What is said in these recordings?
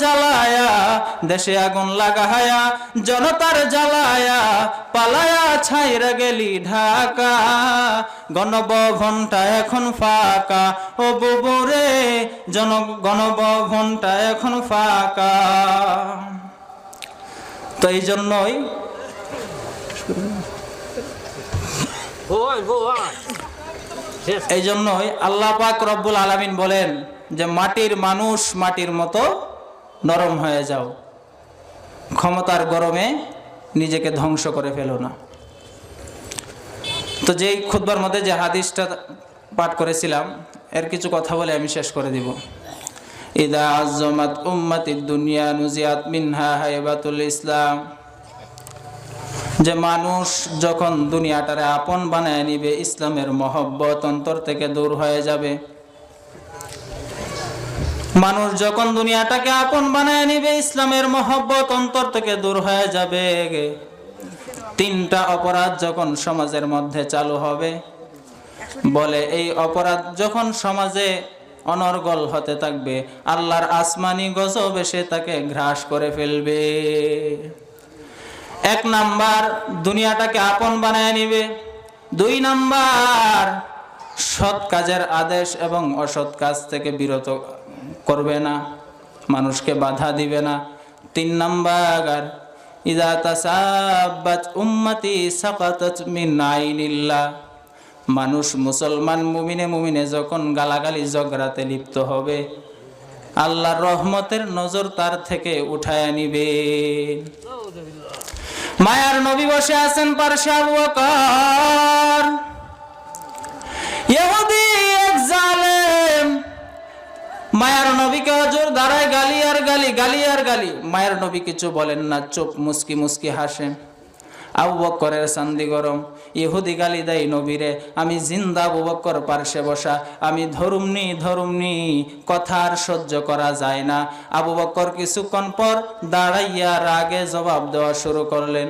জ্বালায়া, দেশে আগুন লাগায়া জনতার জ্বালায়া, পালায়া ছাইরা গেলি ঢাকা, গণভবনটা এখন ফাঁকা, ও বুবুরে গণভবনটা এখন ফাঁকা। তো এই জন্যই আল্লাহ পাক রব্বুল আলামিন বলেন যে মাটির মানুষ মাটির মতো নরম হয়ে যাও, ক্ষমতার গরমে নিজেকে ধ্বংস করে ফেলো না। তো যেই খুতবার মধ্যে যে হাদিসটা পাঠ করেছিলাম এর কিছু কথা বলে আমি শেষ করে দিব। ইদা আযমাত উম্মাতিদ দুনিয়া নুজিয়াত মিনহা হাইবাতুল ইসলাম, যে মানুষ যখন দুনিয়াটারে আপন বানায় নিবে, ইসলামের মহব্বত অন্তর থেকে দূর হয়ে যাবে। মানুষ যখন দুনিয়াটাকে আপন বানায় নিবে, ইসলামের মহব্বত অন্তর থেকে দূর হয়ে যাবে। তিনটা অপরাধ যখন সমাজের মধ্যে চালু হবে, বলে এই অপরাধ যখন সমাজে অনর্গল হতে থাকবে, আল্লাহর আসমানি গজব এসে তাকে গ্রাস করে ফেলবে। এক নাম্বার, দুনিয়াটাকে আপন বানায় নিবে। দুই নাম্বার, সৎ কাজের আদেশ এবং অসৎ কাজ থেকে বিরত করবে না, মানুষকে বাধা দিবে না। তিন নাম্বার, ইযা তাসাব্বাত উম্মতি সাকাতাত মিন আইনিল্লাহ, মানুষ মুসলমান মুমিনে যখন গালাগালি ঝগড়াতে লিপ্ত হবে, আল্লাহর রহমতের নজর তার থেকে উঠায় নিবে। মায়ার নবী বসে আছেন পার্শ্বে, আবু বকর ইহুদি এক জালেম মায়ার নবীকে হুজুর দাঁড়ায় গালি আর গালি, গালি আর গালি। মায়ার নবী কিছু বলেন না, চুপ, মুস্কি মুস্কি হাসেন। আবু বকরের চান্দি গরম, ইহুদি গালি দেয় নবীরে, আমি জিন্দা আবু বকর পার্শ্বে বসা, আমি ধরুমনি, কথা আর সহ্য করা যায় না। আবু বকর কিছুক্ষণ পর দাঁড়াইয়া রাগে জবাব দেওয়া শুরু করলেন।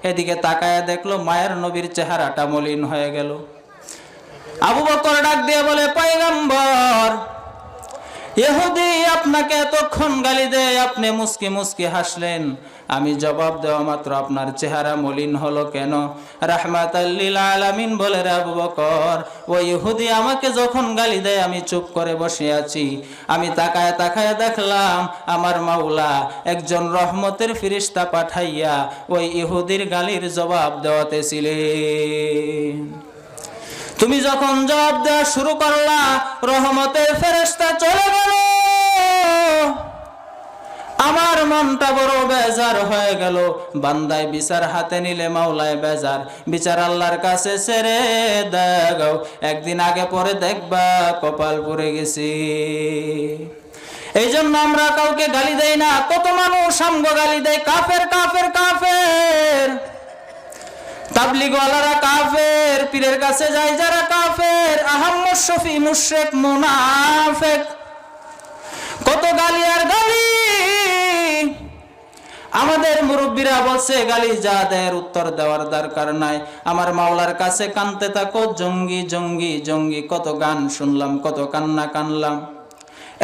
এদিকে তাকায়া দেখলো মায়ের নবীর চেহারাটা মলিন হয়ে গেল। আবু বকর ডাক দিয়ে বলে, পয়গম্বর, ইহুদি আপনাকে এতক্ষণ গালি দেয়, আপনি মুস্কি মুস্কি হাসলেন, আমি জবাব দেওয়া মাত্র আপনার চেহারা মলিন হলো কেন? রাহমাতাল লিল আলামিন বলে, রে আবু বকর, ওই ইহুদি আমাকে যখন গালি দেয় আমি চুপ করে বসে আছি, আমি তাকায় দেখলাম আমার মাওলা একজন রহমতের ফেরেশতা পাঠাইয়া ওই ইহুদির গালির জবাব দেওয়াতেছিলেন। তুমি যখন জবাব দেওয়া শুরু করলা, রহমতের ফেরেশতা চলে গেল, আমার মনটা বড় বেজার হয়ে গেল। বান্দায় বিচার হাতে নিলে মাওলায় বেজার, বিচার আল্লাহর কাছে ছেড়ে দাও, একদিন আগে পরে দেখবা কপাল পুড়ে গেছি। এই জন্য আমরা কাউকে গালি দেই না। কত মানুষ আমগো গালি দেয়, কাফের কাফের কাফের, তাবলিগওয়ালারা কাফের, পীরের কাছে যায় যারা কাফের, আহম্মদ শফি মুশরিক মুনাফিক, কত গালি আর গালি। আমাদের মুরব্বীরা বলছে গালি যা দেয় উত্তর দেওয়ার দরকার নাই, আমার মাওলার কাছে কানতে থাকো, জঙ্গি জঙ্গি জঙ্গি। কত গান শুনলাম, কত কান্না কানলাম,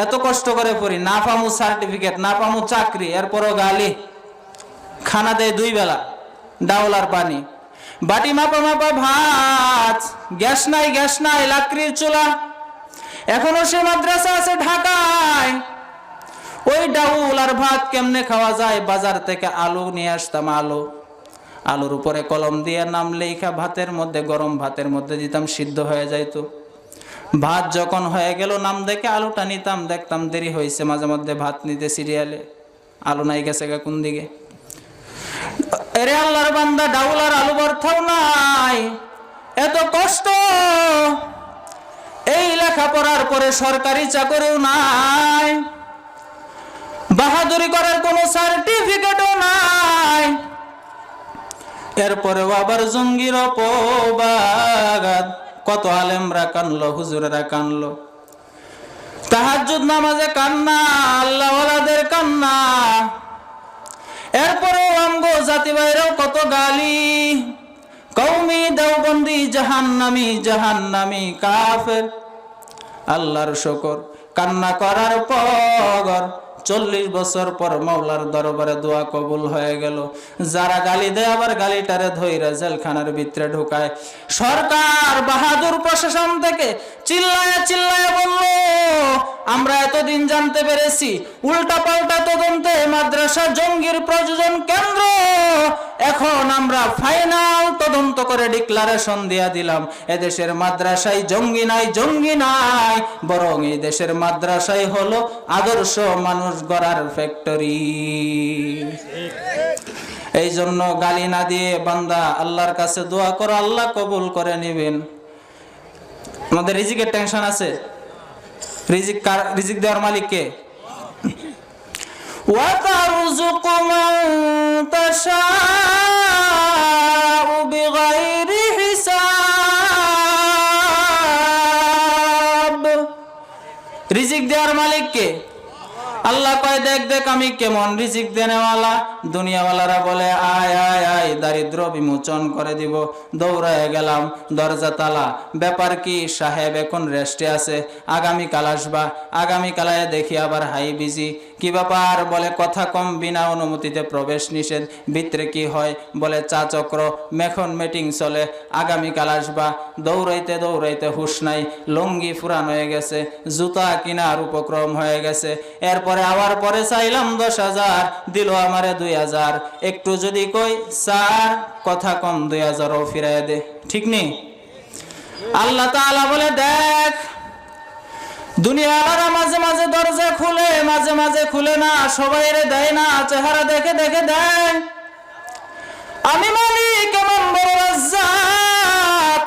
এত কষ্ট করে পড়ি, না পামু সার্টিফিকেট, না পামু চাকরি, এরপরও গালি। খানা দেয় 2 বেলা, ডাউল আর পানি, বাটি মাপা ভাত, গ্যাস নাই, লাকড়ির চুলা। এখনো সে মাদ্রাসা আছে ঢাকায়, ওই ডাউল আর ভাত কেমনে খাওয়া যায়? বাজার থেকে আলু নিয়ে আসতাম, আলুর উপরে কলম দিয়ে নাম লেখা ভাতের মধ্যে, গরম ভাতের মধ্যে দিতাম, সিদ্ধ হয়ে যাইতো। ভাত যখন হয়ে গেল নাম দেখে আলুটা নিতাম, দেখতাম দেরি হয়েছে, মাঝে মধ্যে ভাত নিতে সিরিয়ালে আলু নাই গেছে কোন দিকে। এরে আল্লাহর বান্দা, ডাউল আর আলু ভর্তাও নাই, এত কষ্ট। এই লেখাপড়ার পরে সরকারি চাকরিও নাই, বাহাদুরি করার কোনো সার্টিফিকেটও নাই, এরপরেও আবার জঙ্গির অপবাদ। কত আলেমরা কানলো, হুজুরেরা কানলো, তাহাজ্জুদ নামাজে কান্না, আল্লাহওয়ালাদের কান্না। এরপরেও আমগো জাতি ভাইরাও কত গালি, কওমি দেওবন্দি জাহান্নামী কাফের। আল্লাহর শুকর, কান্না করার পর 40 বছর পর মাওলার দরবারে দোয়া কবুল হয়ে গেল। যারা গালি দেয় আবার গালিটারে ধইরা জেলখানার ভিতরে ঢুকায়। সরকার বাহাদুর প্রশাসন থেকে চিল্লায় চিল্লায় বলল, আমরা এতদিন জানতে পেরেছি উল্টা পাল্টা তদন্তে মাদ্রাসা জঙ্গির প্রযোজন কেন্দ্র, এখন আমরা ফাইনাল তদন্ত করে ডিক্লারেশন দিয়া দিলাম এদেশের মাদ্রাসায় জঙ্গি নাই, জঙ্গি নাই, বরং এই দেশের মাদ্রাসায় হলো আদর্শ মানুষ গড়ার ফ্যাক্টরি। এই জন্য গালি না দিয়ে বান্দা আল্লাহর কাছে দোয়া করো, আল্লাহ কবুল করে নেবেন। আমাদের রিজিকের টেনশন আছে, রিজিক দেওয়ার মালিক কে? وَتَرْزُقُ مَن تَشَاءُ بِغَيْرِ حِسَابٍ। রিজিক দেওয়ার মালিক কে? আল্লাহ কয় দেখ দেখ আমি কেমন রিজিক দেনেওয়ালা। দুনিয়াওয়ালারা বলে আয় আয় আয়, দারিদ্র বিমোচন করে দিব। দৌড়ায় গেলাম, দরজা তালা। ব্যাপার কি? সাহেব এখন রেস্টে আছে, আগামীকাল আসবা। আগামীকালায় দেখি আবার হাই বিজি। কি ব্যাপার? বলে কথা কম, বিনা অনুমতিতে প্রবেশ নিষেধ। ভিতরে কি হয়? বলে চা চক্র, মেখন মিটিং চলে, আগামীকাল আসবা। দৌড়াইতে দৌড়াইতে হুশ নাই, লুঙ্গি ফুরান হয়ে গেছে, জুতা কিনার উপক্রম হয়ে গেছে। এরপরে আবার পরে চাইলাম 10,000, দিল আমারে 2,000। একটু যদি কই স্যার কথা কম, 2,000ও ফিরাই দে। ঠিক নেই? আল্লাহ তাআলা বলে দেখ, দুনিয়াওয়ালারা মাঝে মাঝে দরজা খুলে, মাঝে মাঝে খুলে না, সবাইরে দেয় না, চেহারা দেখে দেখে দেয়। আমি মালিক এমন বড় রাজ্জাক,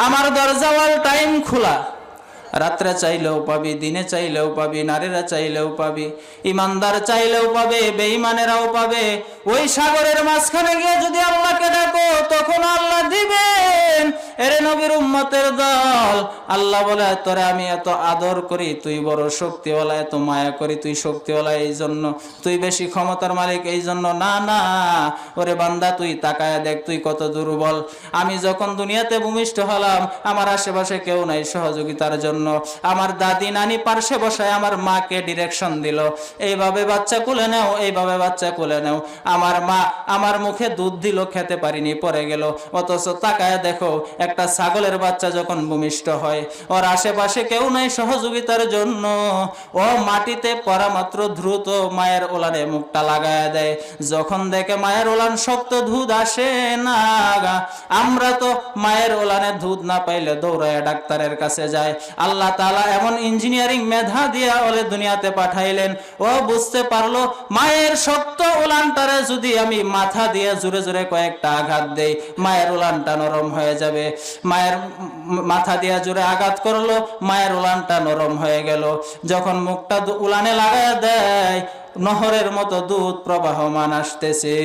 আমার দরজা অল টাইম খোলা। রাত্রে চাইলেও পাবি, দিনে চাইলেও পাবি, নারীরা চাইলেও পাবি, ইমানদার চাইলেও পাবে, বেঈমানেরাও পাবে। ওই সাগরের মাঝখানে গিয়ে যদি আল্লাহকে ডাকো তখন আল্লাহ দিবেন। এরে নবীর উম্মতের দল, আল্লাহ বলে তোরে আমি এত আদর করি, তুই বড় শক্তিওয়ালা, এত মায়া করি, তুই শক্তিওয়ালা এই জন্য, তুই বেশি ক্ষমতার মালিক এই জন্য না। না ওরে বান্দা, তুই তাকায় দেখ তুই কত দুর্বল। আমি যখন দুনিয়াতে ভূমিষ্ঠ হলাম, আমার আশেপাশে কেউ নাই সহযোগিতার জন্য। আমার দাদি নানি পার্শ্বে বসায় আমার মাকে ডিরেকশন দিল, এইভাবে বাচ্চা কোলে নেও, এইভাবে বাচ্চা কোলে নেও। আমার মা আমার মুখে দুধ দিল, খেতে পারিনি, পরে গেল। অথচ তাকায় দেখো, একটা ছাগলের বাচ্চা যখন ভূমিষ্ঠ হয়, ওর আশেপাশে কেউ নাই সহযোগিতার জন্য। ও মাটিতে পড়া মাত্র দ্রুত মায়ের ওলানে মুখটা লাগায় দেয়। যখন দেখে মায়ের ওলান শক্ত, দুধ আসে না। আমরা তো মায়ের ওলানে দুধ না পাইলে দৌড়ায় ডাক্তারের কাছে যায়। আল্লাহ তাআলা এমন ইঞ্জিনিয়ারিং মেধা দিয়ে ওলে দুনিয়াতে পাঠাইলেন। ও বুঝতে পারলো মায়ের শক্ত উলানটারে যদি আমি মাথা দিয়ে জোরে জোরে কয়েকটা আঘাত দেই, মায়ের উলানটা নরম হয়ে যাবে। মায়ের মাথা দিয়ে জোরে আঘাত করলো, মায়ের উলানটা নরম হয়ে গেল। যখন মুখটা উলানে লাগায় দেয়, নহরের মতো দুধ প্রবাহমান আসতেছে।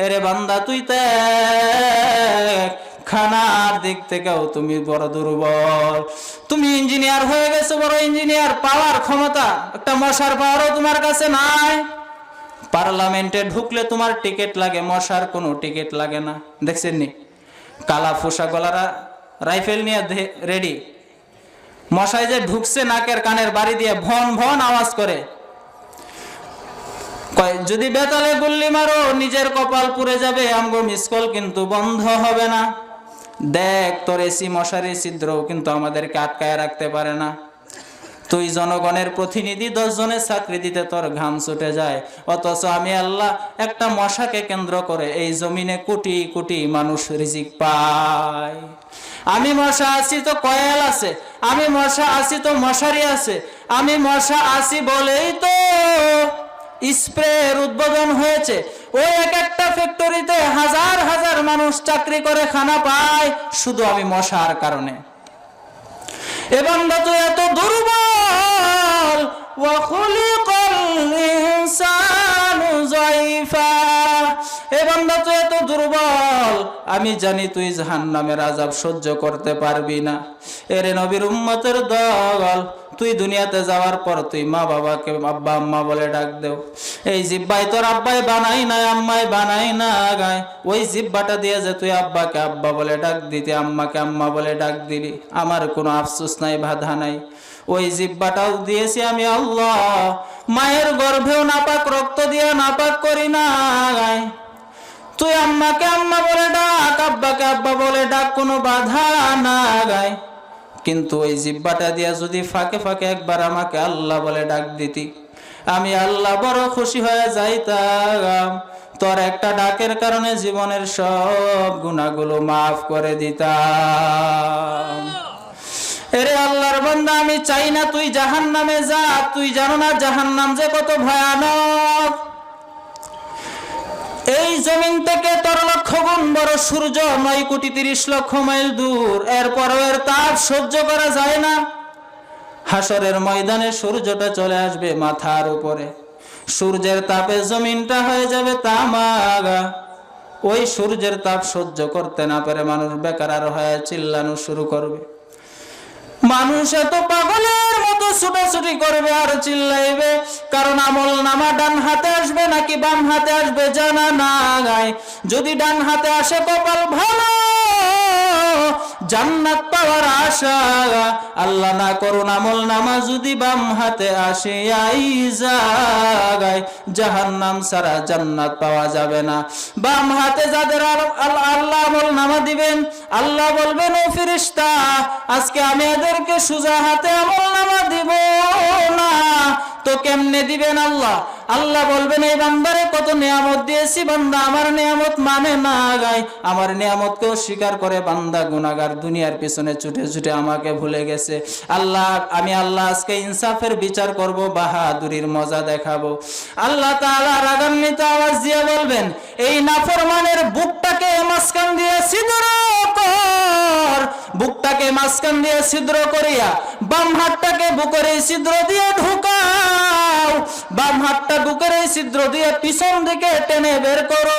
এরে বান্দা তুই দেখ, খানার দিক থেকেও তুমি বড় দুর্বল। তুমি ইঞ্জিনিয়ার হয়ে গেছো, বড় ইঞ্জিনিয়ার, পাওয়ার ক্ষমতা, একটা মশার পাওয়ারও তোমার কাছে নাই। পার্লামেন্টে ঢুকলে তোমার টিকিট লাগে, মশার কোনো টিকিট লাগে না। দেখছেন নি? কালা ফোসা গলারা রাইফেল নিয়ে রেডি। মশাই যে ঢুকছে নাকের কানের বাড়ি দিয়ে ভন ভন আওয়াজ করে। যদি বেতালে গুল্লি মারো নিজের কপাল পুড়ে যাবে, আমগো মিসকল কিন্তু বন্ধ হবে না। দেখ তোর এসি মশারি ছিদ্রও কিন্তু আমাদেরকে আটকায় রাখতে পারে না। তুই জনগণের প্রতিনিধি, 10 জনের চাকরি দিতে তোর ঘাম ছুটে যায়। অথচ আমি আল্লাহ একটা মশাকে কেন্দ্র করে এই জমিনে কোটি কোটি মানুষ রিজিক পায়। আমি মশা আছি তো কয়েল আছে, আমি মশা আছি তো মশারি আছে, আমি মশা আছি বলেই তো স্প্রের উদ্বোধন হয়েছে। ওই এক একটা ফ্যাক্টরিতে হাজার হাজার মানুষ চাকরি করে খানা পায়, শুধু আমি মশার কারণে। এবং তুই এত দুর্বল, ওয়া খুলিকাল ইনসানু যায়ফা। এবং তুই এত দুর্বল, আমি জানি তুই জাহান্নামের আযাব সহ্য করতে পারবি না। এরে নবীর উম্মতের দল, তুই দুনিয়াতে যাওয়ার পর তুই মা বাবাকে আব্বা আম্মা বলে ডাক দেও। এই জিব্বাই তোর আব্বাই বানাই না, আম্মাই বানাই না গায়। ওই জিব্বাটা দিয়ে যে তুই আব্বাকে আব্বা বলে ডাক দিতে, আম্মাকে আম্মা বলে ডাক দিলি, আমার কোনো আফসোস নাই, বাধা নাই। ওই জিহ্বাটাও দিয়েছি আমি আল্লাহ। মায়ের গর্ভেও নাপাক রক্ত দিয়ে নাপাক করি নাই। তুই আম্মাকে আম্মা বলে ডাক, আব্বাকে আব্বা বলে ডাক, কোনো বাধা না গায়। কিন্তু ওই জিহ্বাটা দিয়া যদি ফাঁকে ফাঁকে একবার আমাকে আল্লাহ বলে ডাক দিতি, আমি আল্লাহ বড় খুশি হয়ে যাইতাম। তোর একটা ডাকের কারণে জীবনের সব গুনাহগুলো মাফ করে দিতাম। এরে আল্লাহর বান্দা, আমি চাই না তুই জাহান্নামে যা। তুই জানো না জাহান্নাম যে কত ভয়ানক। এই জমিন থেকে তোর 1,00,000 গুণ বড় সূর্য 9,30,00,000 মাইল দূর, এরপরও এর তাপ সহ্য করা যায় না। হাসরের ময়দানে সূর্যটা চলে আসবে মাথার উপরে, সূর্যের তাপে জমিনটা হয়ে যাবে তামাগা। ওই সূর্যের তাপ সহ্য করতে না পারে মানুষ বেকার হয়ে চিল্লানো শুরু করবে। মানুষ এত পাগলের মতো ছুটাছুটি করবে আর চিল্লাইবে, কারণ আমল নামা ডান হাতে আসবে নাকি বাম হাতে আসবে জানা নাই। যদি ডান হাতে আসে কপাল ভালো, জান্নাত পাওয়ার আশা। আল্লাহ না করুন আমল নামা যদি বাম হাতে আসে, আই জাগায় জাহান্নাম ছাড়া জান্নাত পাওয়া যাবে না। বাম হাতে যাদের আল্লাহ আমল নামা দিবেন, আল্লাহ বলবেন ও ফেরেশতা, আজকে আমি এদেরকে সোজা হাতে আমল নামা দিব না। তো কেমনে দিবেন আল্লাহ? আল্লাহ বলবেন এই বান্দারে কত নিয়ামত দিয়েছি, বান্দা আমার নিয়ামত মানে না গায়, আমার নিয়ামতকেও স্বীকার করে বান্দা গুনাহগার দুনিয়ার পিছনে ছুটে ছুটে আমাকে ভুলে গেছে। আমি আল্লাহ আজকে ইনসাফের বিচার করব, বাহাদুরির মজা দেখাবো। আল্লাহ তাআলা রাগান্বিত আওয়াজ দিয়ে বলবেন, এই নাফরমানের বুকটাকে মাঝখান দিয়ে ছিদ্র কর। বুকটাকে মাঝখান দিয়ে ছিদ্র করিয়া বাম হাতটাকে বুকের এই ছিদ্র দিয়ে ঢুকাও। বাম হাতটা বুকের এই ছিদ্র দিয়ে পিছন দিকে টেনে বের করো।